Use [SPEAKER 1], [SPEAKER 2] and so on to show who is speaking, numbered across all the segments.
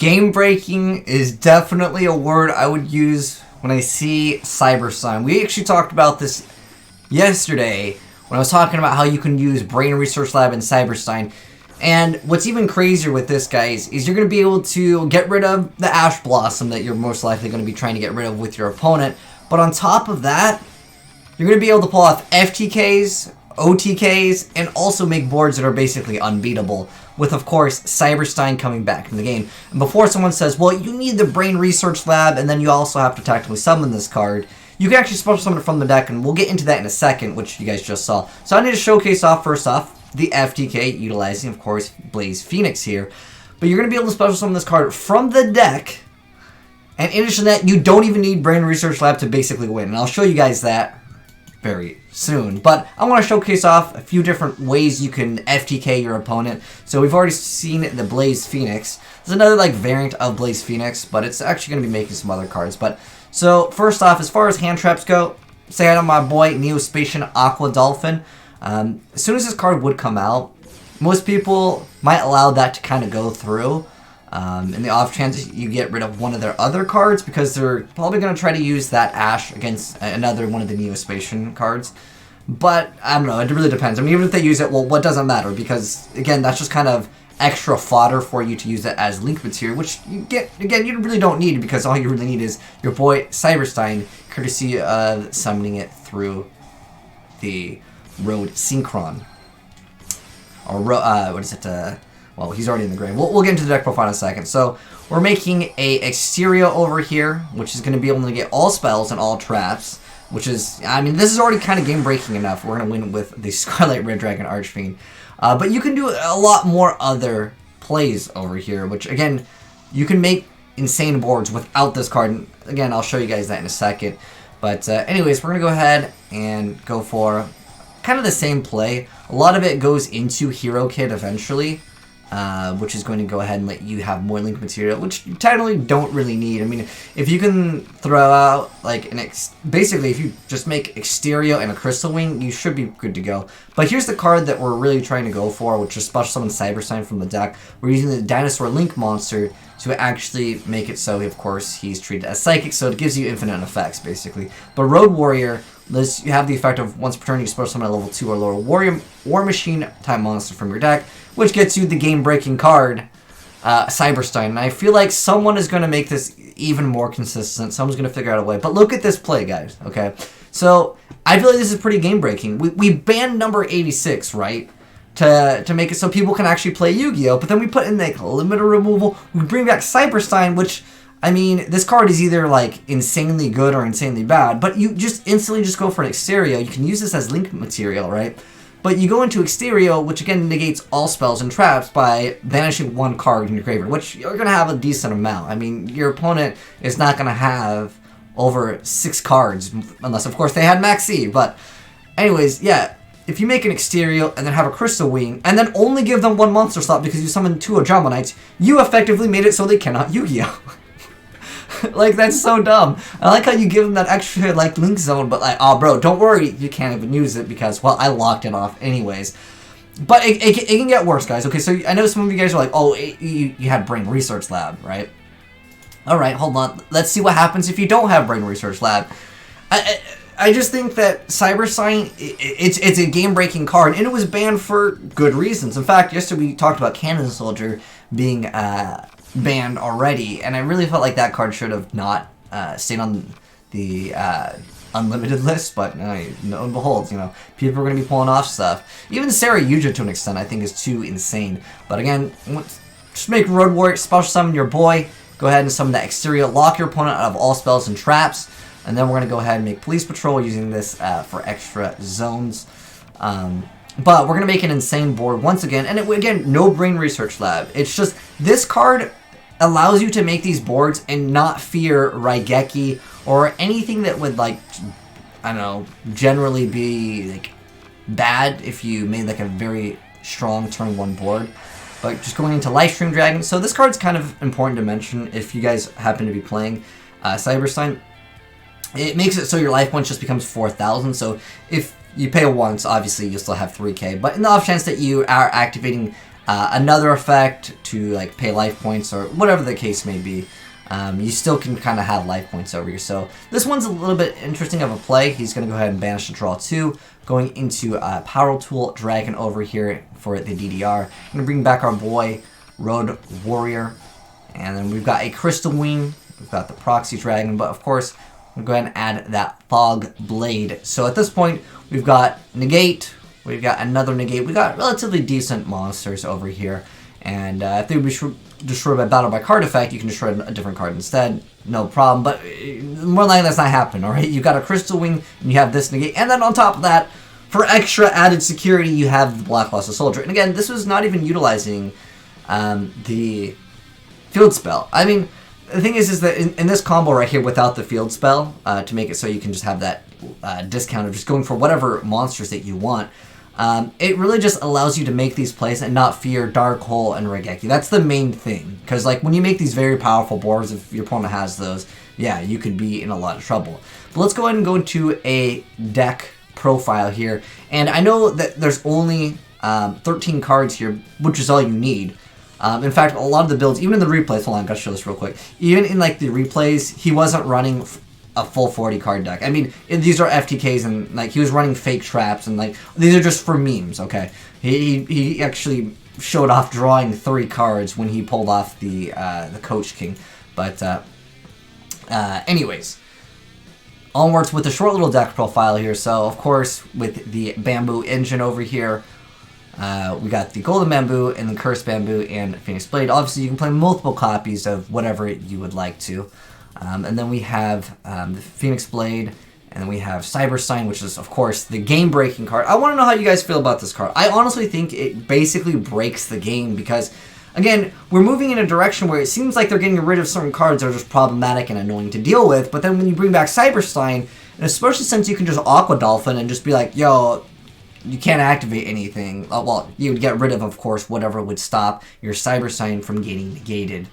[SPEAKER 1] Game breaking is definitely a word I would use when I see Cyberstein. We actually talked about this yesterday when I was talking about how you can use Brain Research Lab and Cyberstein. And what's even crazier with this, guys, is you're going to be able to get rid of the Ash Blossom that you're most likely going to be trying to get rid of with your opponent. But on top of that, you're going to be able to pull off FTKs, OTKs, and also make boards that are basically unbeatable, with, of course, Cyberstein coming back in the game. And before someone says, well, you need the Brain Research Lab, and then you also have to tactically summon this card, you can actually special summon it from the deck, and we'll get into that in a second, which you guys just saw. So I need to showcase off, first off, the FTK, utilizing, of course, Blaze Phoenix here. But you're going to be able to special summon this card from the deck, and in addition to that, you don't even need Brain Research Lab to basically win. And I'll show you guys that very soon. But I want to showcase off a few different ways you can FTK your opponent. So we've already seen the Blaze Phoenix. There's another like variant of Blaze Phoenix, but it's actually going to be making some other cards. But so first off, as far as hand traps go, say hi to my boy Neospatian Aqua Dolphin. As soon as this card would come out, most people might allow that to kind of go through. In the off chance you get rid of one of their other cards, because they're probably going to try to use that Ash against another one of the Neospatian cards. But, I don't know, it really depends. I mean, even if they use it, well, what doesn't matter? Because, again, that's just kind of extra fodder for you to use it as link material, which, you really don't need, because all you really need is your boy Cyberstein, courtesy of summoning it through the Road Synchron. Or, what is it, well, he's already in the grave. We'll get into the deck profile in a second. So, we're making a Exterior over here, which is going to be able to get all spells and all traps, which is, I mean, this is already kind of game-breaking enough. We're going to win with the Scarlet Red Dragon Archfiend. But you can do a lot more other plays over here, which, again, you can make insane boards without this card. And again, I'll show you guys that in a second. But anyways, we're going to go ahead and go for kind of the same play. A lot of it goes into Hero Kit eventually. Which is going to go ahead and let you have more link material, which you technically don't really need. I mean, if you can throw out, like, basically, if you just make Exterior and a Crystal Wing, you should be good to go. But here's the card that we're really trying to go for, which is Special Summon Cyberstein from the deck. We're using the Dinosaur Link monster to actually make it so, of course, he's treated as Psychic, so it gives you infinite effects, basically. But Road Warrior, you have the effect of once per turn you special summon a level 2 or lower War Machine type monster from your deck, which gets you the game-breaking card, Cyberstein. And I feel like someone is going to make this even more consistent. Someone's going to figure out a way. But look at this play, guys, okay? So, I feel like this is pretty game-breaking. We banned number 86, right? To make it so people can actually play Yu-Gi-Oh! But then we put in, like, limiter removal. We bring back Cyberstein, which, I mean, this card is either, like, insanely good or insanely bad. But you just instantly just go for an Exterior. You can use this as link material, right? But you go into Exterior, which again negates all spells and traps by banishing one card in your graveyard, which you're going to have a decent amount. I mean, your opponent is not going to have over 6 cards, unless, of course, they had Max C. But anyways, yeah, if you make an Exterior and then have a Crystal Wing, and then only give them 1 monster slot because you summoned 2 Ajama Knights, you effectively made it so they cannot Yu-Gi-Oh! Like, that's so dumb. I like how you give them that extra, like, link zone, but, like, oh, bro, don't worry, you can't even use it because, well, I locked it off anyways. But it can get worse, guys. Okay, so I know some of you guys are like, oh, you had Brain Research Lab, right? Alright, hold on. Let's see what happens if you don't have Brain Research Lab. I just think that Cyberstein, it's a game-breaking card, and it was banned for good reasons. In fact, yesterday we talked about Cannon Soldier being, banned already, and I really felt like that card should have not stayed on the unlimited list, but lo and behold, you know, people are going to be pulling off stuff. Even Sarah Yuja, to an extent, I think is too insane. But again, just make Road Warrior, special summon your boy, go ahead and summon that Exterior, lock your opponent out of all spells and traps, and then we're going to go ahead and make Police Patrol using this for extra zones. But we're going to make an insane board once again, and again, no Brain Research Lab. It's just, this card allows you to make these boards and not fear Raigeki or anything that would, like, I don't know, generally be, like, bad if you made, like, a very strong turn 1 board. But just going into Livestream Dragon, so this card's kind of important to mention if you guys happen to be playing Cyberstein. It makes it so your life points just becomes 4,000, so if you pay once, obviously you still have 3k, but in the off chance that you are activating another effect to like pay life points or whatever the case may be. You still can kind of have life points over here. So this one's a little bit interesting of a play. He's going to go ahead and banish the draw 2. Going into Power Tool Dragon over here for the DDR. I'm going to bring back our boy Road Warrior. And then we've got a Crystal Wing. We've got the Proxy Dragon. But of course, I'm going to go ahead and add that Fog Blade. So at this point, we've got Negate. We've got another Negate. We've got relatively decent monsters over here. And if they would be destroyed by battle by card effect, you can destroy a different card instead. No problem. But more likely that's not happening, alright? You've got a Crystal Wing, and you have this Negate. And then on top of that, for extra added security, you have the Black Luster Soldier. And again, this was not even utilizing the field spell. I mean, the thing is that in this combo right here, without the field spell, to make it so you can just have that discount of just going for whatever monsters that you want, it really just allows you to make these plays and not fear Dark Hole and Regeki. That's the main thing. Because like when you make these very powerful boards, if your opponent has those, yeah, you could be in a lot of trouble. But let's go ahead and go into a deck profile here. And I know that there's only 13 cards here, which is all you need. In fact, a lot of the builds, even in the replays, hold on, I gotta show this real quick. Even in like the replays, he wasn't running a full 40 card deck. I mean, these are FTKs and like he was running fake traps and like these are just for memes, okay? He actually showed off drawing 3 cards when he pulled off the Coach King. But anyways, onwards with the short little deck profile here. So of course with the Bamboo Engine over here, we got the Golden Bamboo and the Cursed Bamboo and Phoenix Blade. Obviously you can play multiple copies of whatever you would like to. And then we have the Phoenix Blade, and then we have Cyber Sign, which is, of course, the game-breaking card. I want to know how you guys feel about this card. I honestly think it basically breaks the game because, again, we're moving in a direction where it seems like they're getting rid of certain cards that are just problematic and annoying to deal with, but then when you bring back Cyber Sign, and especially since you can just Aqua Dolphin and just be like, yo, you can't activate anything. Well, you would get rid of course, whatever would stop your Cyber Sign from getting negated.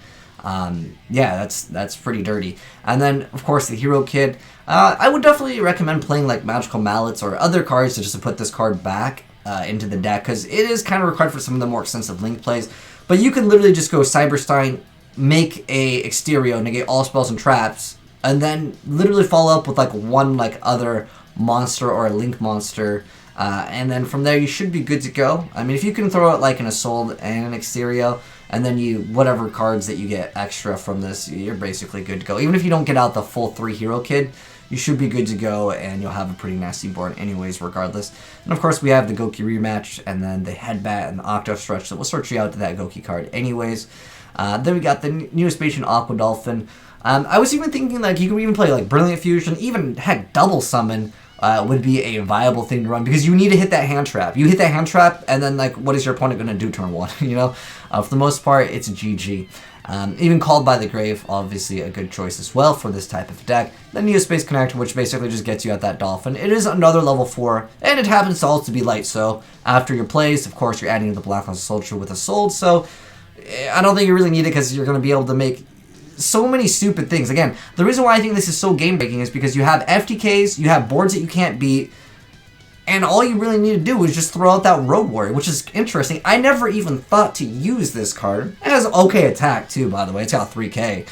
[SPEAKER 1] Yeah, that's pretty dirty. And then, of course, the Hero Kid. I would definitely recommend playing like Magical Mallets or other cards to just put this card back into the deck, because it is kind of required for some of the more extensive link plays. But you can literally just go Cyberstein, make a Exterio, negate all spells and traps, and then literally follow up with like one like other monster or a link monster. And then from there you should be good to go. I mean, if you can throw out like an Assault and an Exterio, and then you, whatever cards that you get extra from this, you're basically good to go. Even if you don't get out the full 3 Hero Kid, you should be good to go, and you'll have a pretty nasty board anyways, regardless. And of course, we have the Goki rematch, and then the Headbat and the Octo Stretch that will start you out to that Goki card anyways. Then we got the newest Patient Aqua Dolphin. I was even thinking like you can even play like Brilliant Fusion, even heck Double Summon. Would be a viable thing to run, because you need to hit that hand trap. You hit that hand trap, and then like, what is your opponent going to do turn 1? You know, for the most part, it's a GG. Even Called by the Grave, obviously a good choice as well for this type of deck. Then Neo Space Connector, which basically just gets you at that Dolphin. It is another level 4, and it happens to also be light. So after your plays, of course, you're adding the Black Luster Soldier with a Sold. So I don't think you really need it, because you're going to be able to make so many stupid things. Again, the reason why I think this is so game-breaking is because you have FTKs, you have boards that you can't beat, and all you really need to do is just throw out that Road Warrior, which is interesting. I never even thought to use this card. It has okay attack, too, by the way. It's got 3k.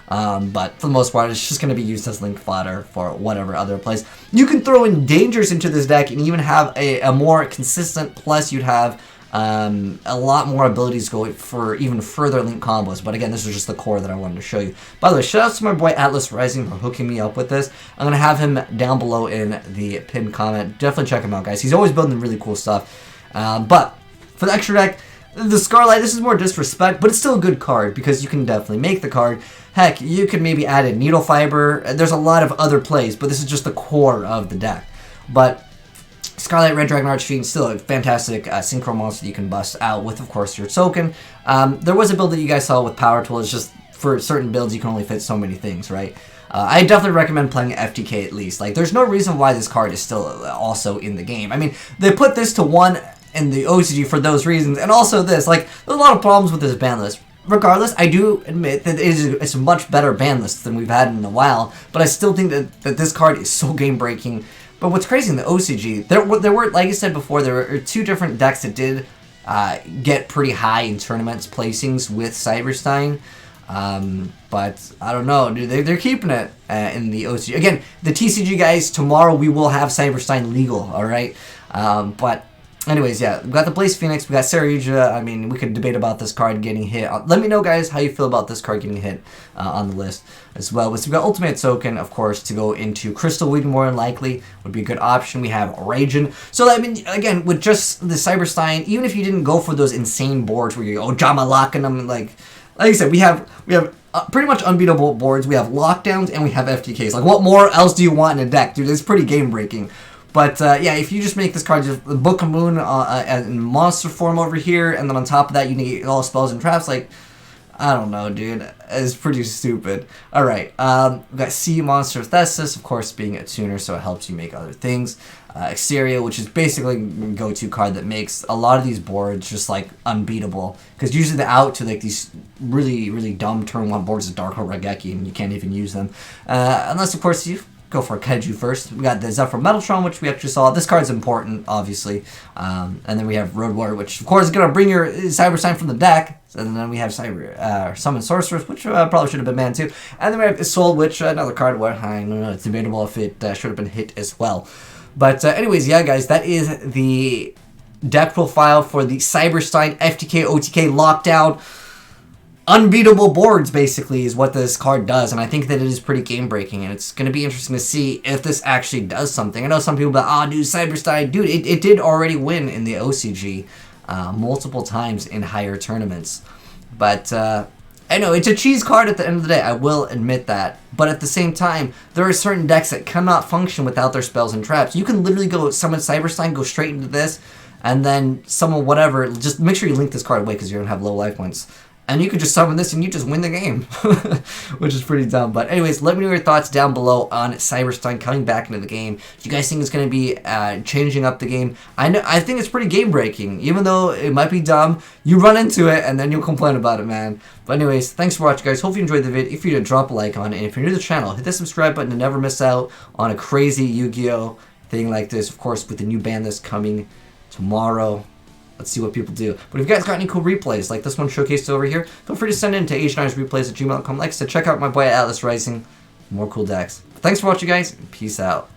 [SPEAKER 1] But for the most part, it's just going to be used as link fodder for whatever other plays. You can throw in Dangers into this deck and even have a more consistent, plus you'd have a lot more abilities go for even further link combos. But again, this is just the core that I wanted to show you. By the way, shout out to my boy Atlas Rising for hooking me up with this. I'm going to have him down below in the pinned comment. Definitely check him out, guys. He's always building really cool stuff. But for the extra deck, the Scarlight, this is more disrespect, but it's still a good card because you can definitely make the card. Heck, you could maybe add a Needle Fiber. There's a lot of other plays, but this is just the core of the deck. But Scarlet Red Dragon Archfiend, still a fantastic synchro monster that you can bust out with, of course, your token. There was a build that you guys saw with Power Tool. It's just for certain builds you can only fit so many things, right? I definitely recommend playing FTK at least. Like, there's no reason why this card is still also in the game. I mean, they put this to 1 in the OCG for those reasons, and also this. Like, there's a lot of problems with this ban list. Regardless, I do admit that it's a much better ban list than we've had in a while, but I still think that this card is so game-breaking. But what's crazy in the OCG, there were, like I said before, there were 2 different decks that did get pretty high in tournaments placings with Cyberstein. But I don't know, dude. They're keeping it in the OCG. Again, the TCG guys, tomorrow we will have Cyberstein legal, alright? But anyways, yeah, we got the Blaze Phoenix, we got SLAYDRA. I mean, we could debate about this card getting hit. Let me know, guys, how you feel about this card getting hit on the list as well. So we got Ultimate Token, of course, to go into Crystal Weed more than likely. Would be a good option. We have Ragin. So, I mean, again, with just the Cyberstein, even if you didn't go for those insane boards where you go Jama locking them, like I said, we have pretty much unbeatable boards. We have lockdowns and we have FTKs. Like, what more else do you want in a deck, dude? It's pretty game breaking. But yeah, if you just make this card just Book of Moon in monster form over here, and then on top of that you negate all spells and traps, like, I don't know, dude. It's pretty stupid. Alright, we got Sea Monster Thesis, of course, being a tuner, so it helps you make other things. Exterior, which is basically a go-to card that makes a lot of these boards just, like, unbeatable. Because usually the out to, like, these really, really dumb turn 1 boards is Dark Hole Raigeki, and you can't even use them. Unless, of course, you go for a Kaiju first. We got the Zephyr Metaltron, which we actually saw. This card's important, obviously. And then we have Road Warrior, which, of course, is going to bring your Cyberstein from the deck. And then we have Summon Sorceress, which probably should have been banned too. And then we have Isolde, which another card where I don't know, it's debatable if it should have been hit as well. But anyways, yeah, guys, that is the deck profile for the Cyberstein FTK OTK lockdown. Unbeatable boards, basically, is what this card does, and I think that it is pretty game-breaking, and it's going to be interesting to see if this actually does something. I know some people are like, dude, Cyberstein, dude, it did already win in the OCG multiple times in higher tournaments. But, I know, it's a cheese card at the end of the day, I will admit that. But at the same time, there are certain decks that cannot function without their spells and traps. You can literally go summon Cyberstein, go straight into this, and then summon whatever. Just make sure you link this card away because you're going to have low life points. And you could just summon this and you just win the game, which is pretty dumb. But anyways, let me know your thoughts down below on Cyberstein coming back into the game. Do you guys think it's going to be changing up the game? I think it's pretty game-breaking. Even though it might be dumb, you run into it and then you'll complain about it, man. But anyways, thanks for watching, guys. Hope you enjoyed the video. If you did, drop a like on it. And if you're new to the channel, hit the subscribe button to never miss out on a crazy Yu-Gi-Oh! Thing like this. Of course, with the new ban list coming tomorrow. Let's see what people do. But if you guys got any cool replays, like this one showcased over here, feel free to send it in to azneyesreplays@gmail.com. Like I said, check out my boy Atlas Rising. More cool decks. Thanks for watching, guys. Peace out.